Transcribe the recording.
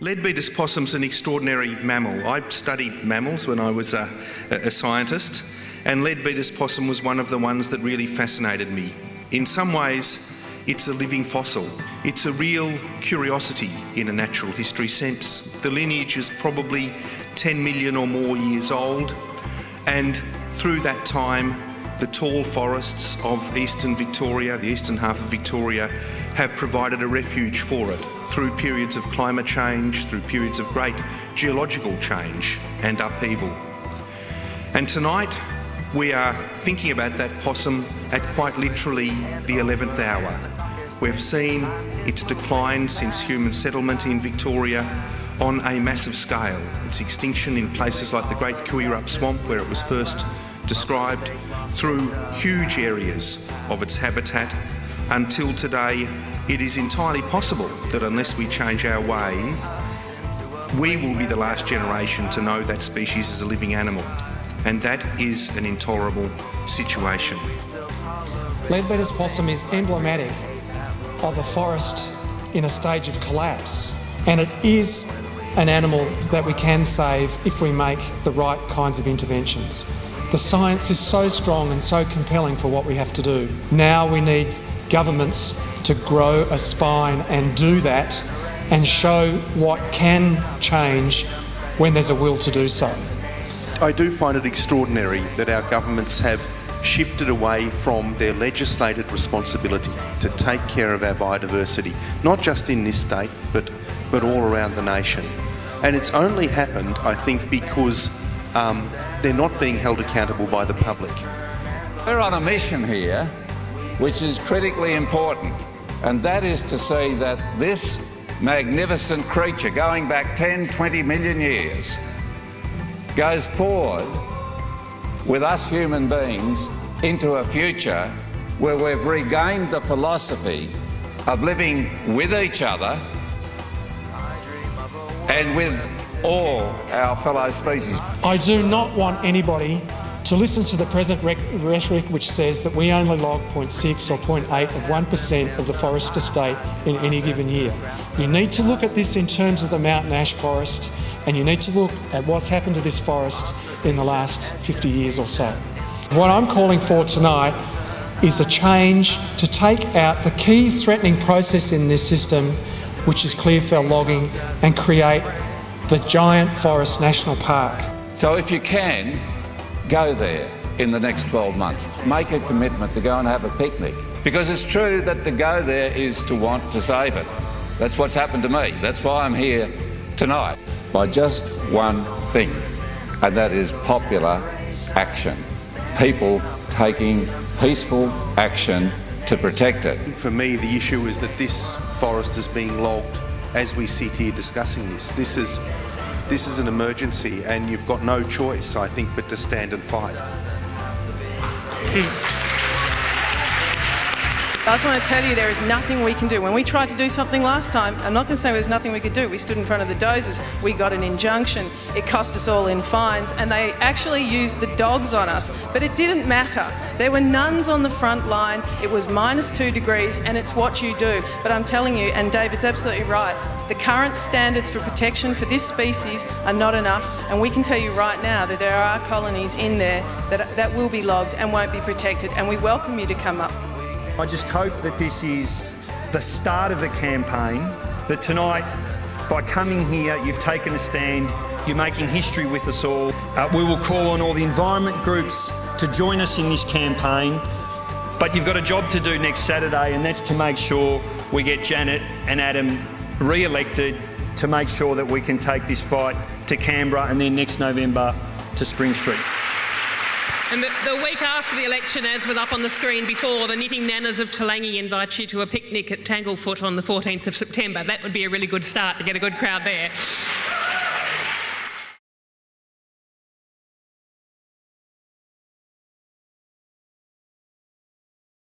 Leadbeater's possum's an extraordinary mammal. I studied mammals when I was a scientist, and Leadbeater's possum was one of the ones that really fascinated me. In some ways, it's a living fossil. It's a real curiosity in a natural history sense. The lineage is probably 10 million or more years old, and through that time, the tall forests of eastern Victoria, the eastern half of Victoria, have provided a refuge for it through periods of climate change, through periods of great geological change and upheaval. And tonight, we are thinking about that possum at quite literally the 11th hour. We've seen its decline since human settlement in Victoria on a massive scale. Its extinction in places like the Great Kuirup Swamp, where it was first described, through huge areas of its habitat. Until today, it is entirely possible that unless we change our way, we will be the last generation to know that species as a living animal. And that is an intolerable situation. Leadbeater's possum is emblematic of a forest in a stage of collapse, and it is an animal that we can save if we make the right kinds of interventions. The science is so strong and so compelling for what we have to do. Now we need governments to grow a spine and do that and show what can change when there's a will to do so. I do find it extraordinary that our governments have shifted away from their legislated responsibility to take care of our biodiversity, not just in this state, but all around the nation. And it's only happened, I think, because they're not being held accountable by the public. We're on a mission here which is critically important, and that is to say that this magnificent creature, going back 10, 20 million years, goes forward with us human beings into a future where we've regained the philosophy of living with each other and with all our fellow species. I do not want anybody to listen to the present rhetoric which says that we only log 0.6 or 0.8 of 1% of the forest estate in any given year. You need to look at this in terms of the mountain ash forest, and you need to look at what's happened to this forest in the last 50 years or so. What I'm calling for tonight is a change to take out the key threatening process in this system, which is clear fell logging, and create the Giant Forest National Park. So if you can, go there in the next 12 months. Make a commitment to go and have a picnic. Because it's true that to go there is to want to save it. That's what's happened to me. That's why I'm here tonight. By just one thing, and that is popular action. People taking peaceful action to protect it. For me, the issue is that this forest is being logged as we sit here discussing this. This is an emergency, and you've got no choice, I think, but to stand and fight. I just want to tell you there is nothing we can do. When we tried to do something last time, I'm not going to say there's nothing we could do. We stood in front of the dozers, we got an injunction, it cost us all in fines, and they actually used the dogs on us. But it didn't matter. There were nuns on the front line, it was -2 degrees, and it's what you do. But I'm telling you, and David's absolutely right, the current standards for protection for this species are not enough, and we can tell you right now that there are colonies in there that will be logged and won't be protected, and we welcome you to come up. I just hope that this is the start of a campaign, that tonight, by coming here, you've taken a stand, you're making history with us all. We will call on all the environment groups to join us in this campaign, but you've got a job to do next Saturday, and that's to make sure we get Janet and Adam re-elected, to make sure that we can take this fight to Canberra and then next November to Spring Street. And the week after the election, as was up on the screen before, the Knitting Nanas of Talangi invite you to a picnic at Tanglefoot on the 14th of September. That would be a really good start to get a good crowd there.